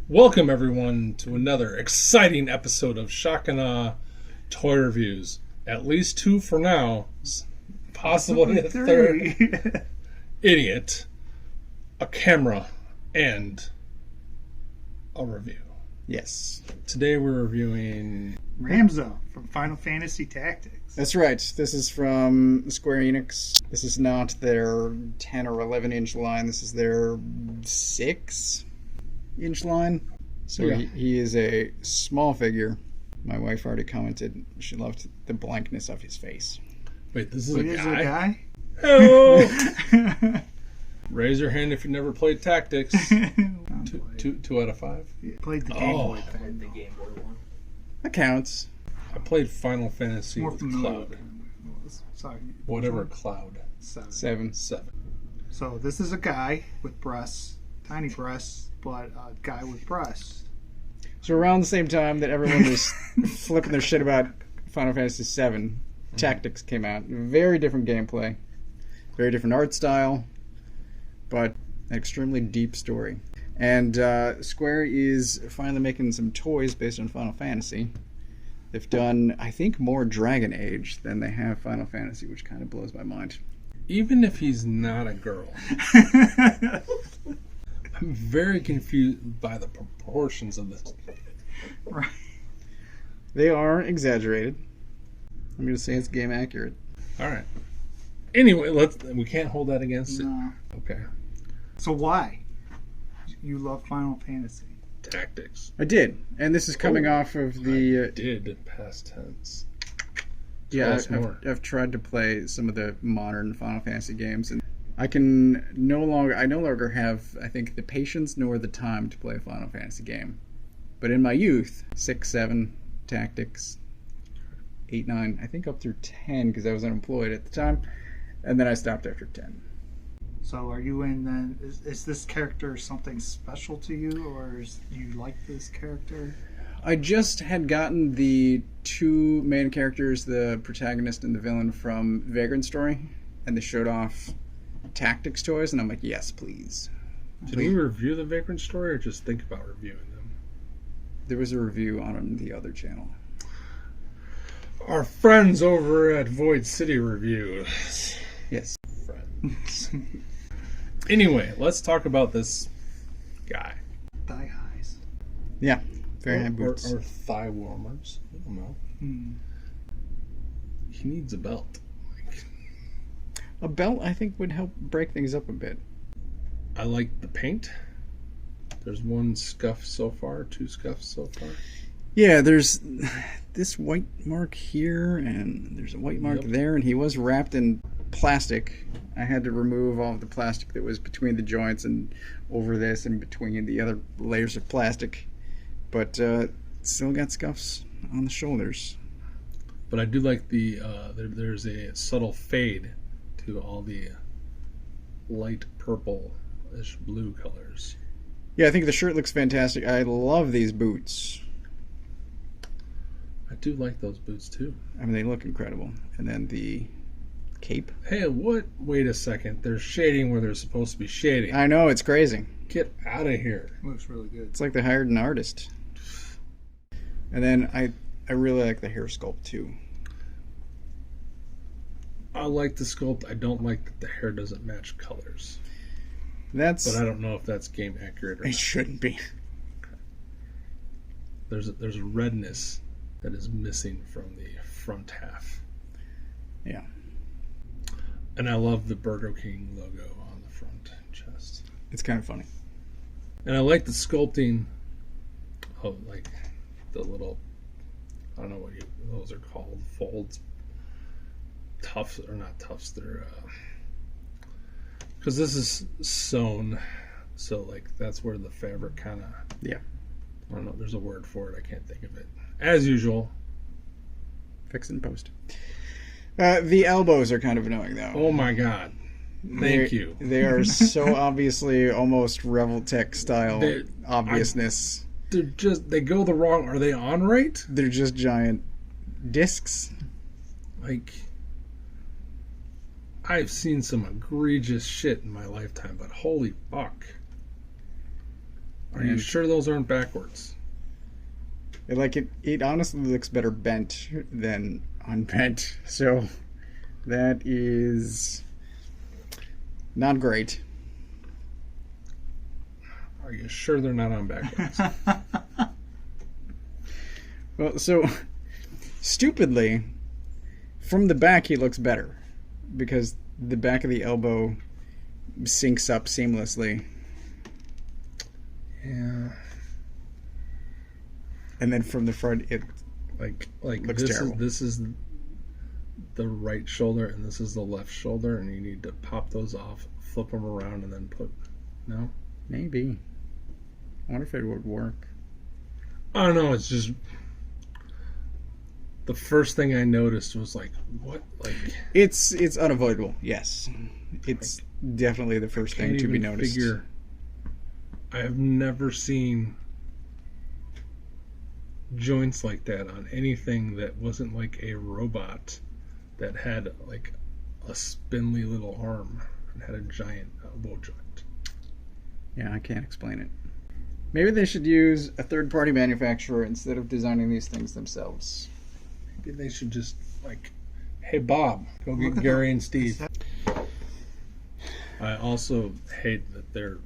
Welcome, everyone, to another exciting episode of Shock and Awe Toy Reviews. At least two for now, possibly a third. Idiot, a camera, and a review. Yes. Today we're reviewing Ramza from Final Fantasy Tactics. That's right. This is from Square Enix. This is not their 10 or 11 inch line. This is their 6 inch line. So Yeah. he is a small figure. My wife already commented she loved the blankness of his face. Wait, this is Wait, a is it guy? a guy? Hello! Raise your hand if you never played Tactics. Two out of 5. Played the Game Boy I had the Game Boy one. That counts. I played Final Fantasy More with familiar. Cloud. Sorry. Whatever Cloud. 7. 7. So this is a guy with breasts, tiny breasts, but a guy with breasts. So around the same time that everyone was flipping their shit about Final Fantasy VII, Tactics came out. Very different gameplay. Very different art style. But an extremely deep story. And Square is finally making some toys based on Final Fantasy. They've done, I think, more Dragon Age than they have Final Fantasy, which kind of blows my mind. Even if he's not a girl, I'm very confused by the proportions of this. Right. They are exaggerated. I'm going to say it's game accurate. All right. Anyway, we can't hold that against it. No. Okay. So why? You love Final Fantasy. Tactics. I did, and this is coming off of the. Did past tense. Yeah, Tell us more. I've tried to play some of the modern Final Fantasy games, and I no longer have, I think, the patience nor the time to play a Final Fantasy game. But in my youth, 6, 7, Tactics, 8, 9, I think up through 10 because I was unemployed at the time, and then I stopped after 10. So are you in then? Is this character something special to you, or do you like this character? I just had gotten the 2 main characters, the protagonist and the villain, from Vagrant Story, and they showed off Tactics toys, and I'm like, yes, please. Did we review the Vagrant Story or just think about reviewing them? There was a review on the other channel. Our friends over at Void City Reviews. Yes. Friends. Anyway, let's talk about this guy. Thigh highs. Yeah. Very high boots. Or thigh warmers. I don't know. He needs a belt. A belt, I think, would help break things up a bit. I like the paint. There's 1 scuff so far, 2 scuffs so far. Yeah, there's this white mark here, and there's a white mark there, and he was wrapped in plastic. I had to remove all of the plastic that was between the joints and over this and between the other layers of plastic. But still got scuffs on the shoulders. But I do like the there's a subtle fade to all the light purple-ish blue colors. Yeah, I think the shirt looks fantastic. I love these boots. I do like those boots too. I mean, they look incredible. And then the cape. Hey, what? Wait a second. There's shading where there's supposed to be shading. I know, it's crazy. Get out of here. Looks really good. It's like they hired an artist. And then I really like the hair sculpt too. I like the sculpt. I don't like that the hair doesn't match colors. But I don't know if that's game accurate or it not. shouldn't be. There's a redness that is missing from the front half. Yeah. And I love the Burger King logo on the front chest. It's kind of funny. And I like the sculpting of like the little, I don't know what those are called, folds, tufts, or not tufts, they're because this is sewn, so like that's where the fabric kind of, Yeah. I don't know, there's a word for it, I can't think of it. As usual. Fix it in post. The elbows are kind of annoying though. Oh my god. Thank you. They are so obviously almost Reveltech style obviousness. They go the wrong, are they on right? They're just giant discs. Like, I've seen some egregious shit in my lifetime, but holy fuck. Are you sure those aren't backwards? It honestly looks better bent than unbent. So that is not great. Are you sure they're not on backwards? Well, so stupidly, from the back he looks better because the back of the elbow syncs up seamlessly. Yeah. And then from the front, it like looks terrible. This is the right shoulder, and this is the left shoulder, and you need to pop those off, flip them around, and then put. No, maybe. I wonder if it would work. I don't know. It's just the first thing I noticed was like, what? Like it's unavoidable. Yes, it's definitely the first thing to be noticed. I have never seen joints like that on anything that wasn't like a robot that had like a spindly little arm and had a giant elbow joint. Yeah, I can't explain it. Maybe they should use a third-party manufacturer instead of designing these things themselves. Maybe they should just like, hey Bob, go get Gary and Steve. I also hate that they're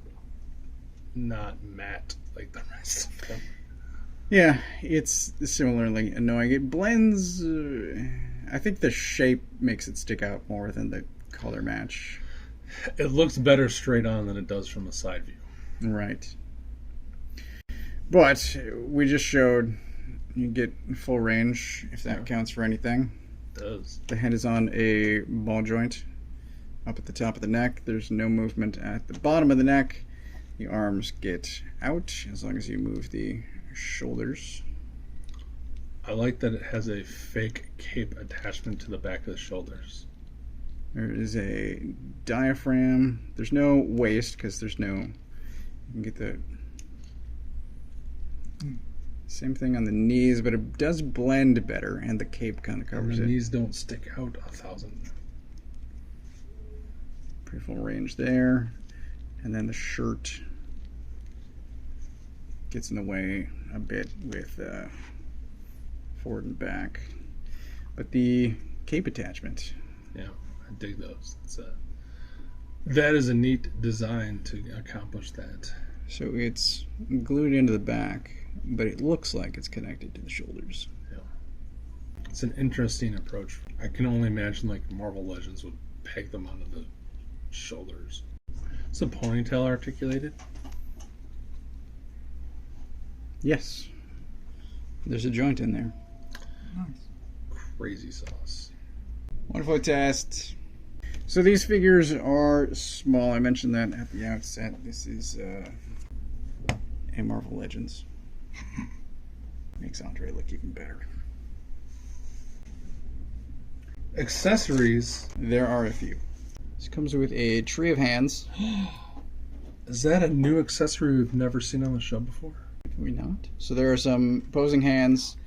not matte like the rest of them. Yeah, it's similarly annoying. It blends. I think the shape makes it stick out more than the color match. It looks better straight on than it does from a side view. Right. But we just showed you get full range, if that counts for anything. It does. The head is on a ball joint up at the top of the neck. There's no movement at the bottom of the neck. The arms get out as long as you move the shoulders. I like that it has a fake cape attachment to the back of the shoulders. There is a diaphragm. There's no waist because there's no. You can get the same thing on the knees, but it does blend better, and the cape kind of covers and the it. knees don't stick out 1,000. Pretty full range there, and then the shirt gets in the way a bit with forward and back, but the cape attachment. Yeah, I dig those. That is a neat design to accomplish that. So it's glued into the back, but it looks like it's connected to the shoulders. Yeah, it's an interesting approach. I can only imagine like Marvel Legends would peg them onto the shoulders. Is the ponytail articulated? Yes. There's a joint in there. Nice. Crazy sauce. Wonderful test. So these figures are small. I mentioned that at the outset. This is a Marvel Legends. Makes Andre look even better. Accessories. There are a few. This comes with a tree of hands. Is that a new accessory we've never seen on the show before? Can we not? So there are some posing hands,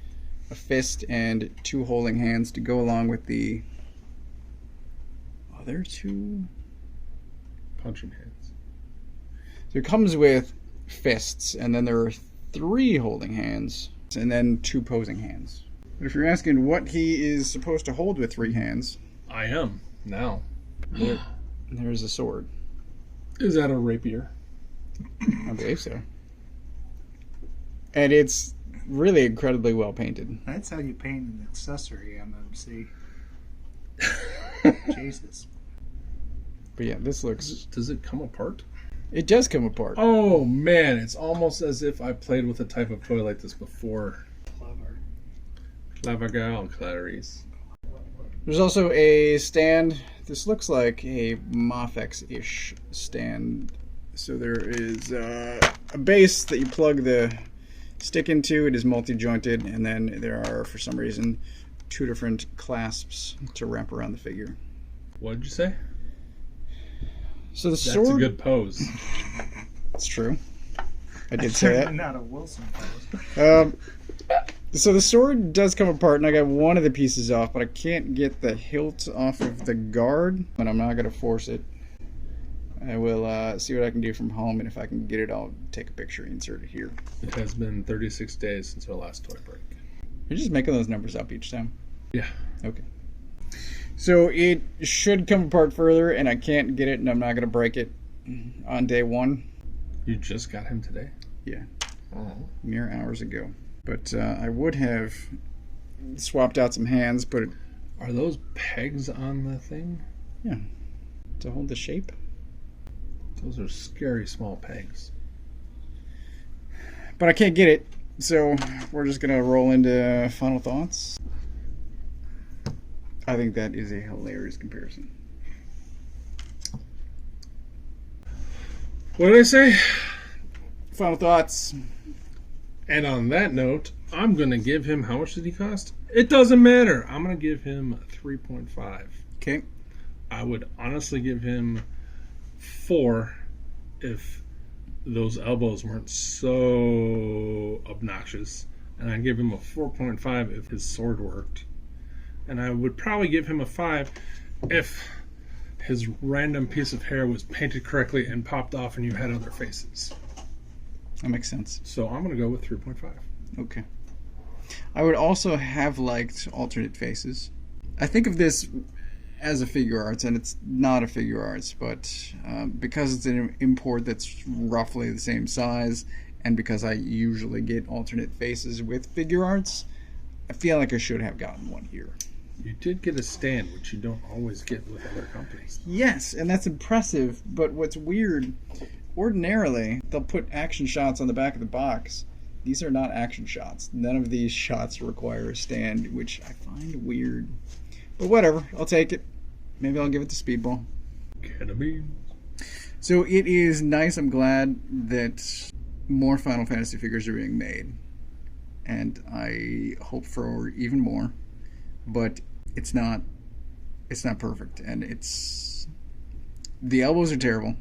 a fist, and two holding hands to go along with the other two Punching hands. So it comes with fists, and then there are 3 holding hands, and then 2 posing hands. But if you're asking what he is supposed to hold with 3 hands, I am now. there's a sword. Is that a rapier? I believe so. And it's really incredibly well painted. That's how you paint an accessory, MMC. Jesus. But yeah, this looks... Does it come apart? It does come apart. Oh man, it's almost as if I played with a type of toy like this before. Clever. Clever girl, Clarice. There's also a stand. This looks like a Mofex-ish stand. So there is a base that you plug the stick into. It is multi-jointed, and then there are, for some reason, 2 different clasps to wrap around the figure. What did you say? So the That's sword... a good pose. It's true. I did say that. Not a Wilson pose. So the sword does come apart, and I got one of the pieces off, but I can't get the hilt off of the guard, and I'm not going to force it. I will see what I can do from home, and if I can get it, I'll take a picture and insert it here. It has been 36 days since our last toy break. You're just making those numbers up each time? Yeah. Okay. So it should come apart further, and I can't get it, and I'm not going to break it on day one. You just got him today? Yeah. Oh. Mere hours ago. But I would have swapped out some hands, but... Are those pegs on the thing? Yeah. To hold the shape? Those are scary small pegs. But I can't get it, so we're just going to roll into final thoughts. I think that is a hilarious comparison. What did I say? Final thoughts. And on that note, I'm going to give him... How much did he cost? It doesn't matter. I'm going to give him 3.5. Okay. I would honestly give him 4 if those elbows weren't so obnoxious. And I'd give him a 4.5 if his sword worked. And I would probably give him a 5 if his random piece of hair was painted correctly and popped off and you had other faces. That makes sense. So I'm going to go with 3.5. Okay. I would also have liked alternate faces. I think of this as a figure arts, and it's not a figure arts, but because it's an import that's roughly the same size, and because I usually get alternate faces with figure arts, I feel like I should have gotten one here. You did get a stand, which you don't always get with other companies. Yes, and that's impressive, but what's weird, ordinarily, they'll put action shots on the back of the box. These are not action shots. None of these shots require a stand, which I find weird. But whatever, I'll take it. Maybe I'll give it to Speedball. Can it be? So it is nice. I'm glad that more Final Fantasy figures are being made. And I hope for even more. But it's not perfect. And the elbows are terrible.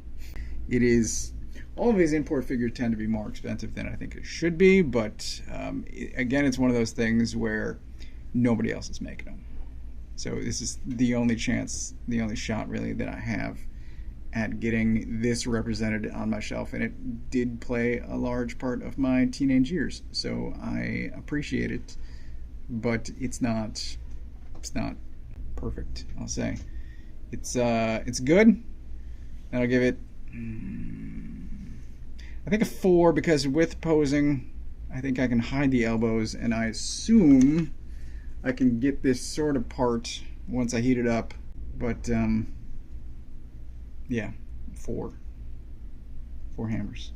It is... All of these import figures tend to be more expensive than I think it should be, but again, it's one of those things where nobody else is making them. So this is the only chance, the only shot really that I have at getting this represented on my shelf, and it did play a large part of my teenage years. So I appreciate it, but it's not perfect, I'll say. It's good, and I'll give it... I think a 4, because with posing, I think I can hide the elbows, and I assume I can get this sort of part once I heat it up. But, yeah, 4. 4 hammers.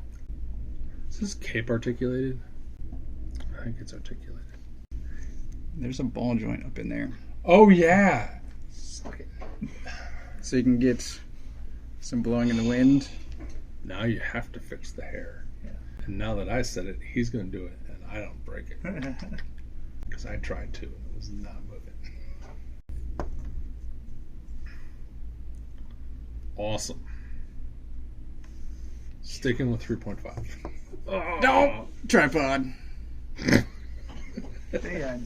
Is this cape articulated? I think it's articulated. There's a ball joint up in there. Oh, yeah. Suck it. So you can get some blowing in the wind. Now you have to fix the hair. Yeah. And now that I said it, he's going to do it, and I don't break it. Because I tried to, and it was not moving. Awesome. Sticking with 3.5. No! Tripod. They had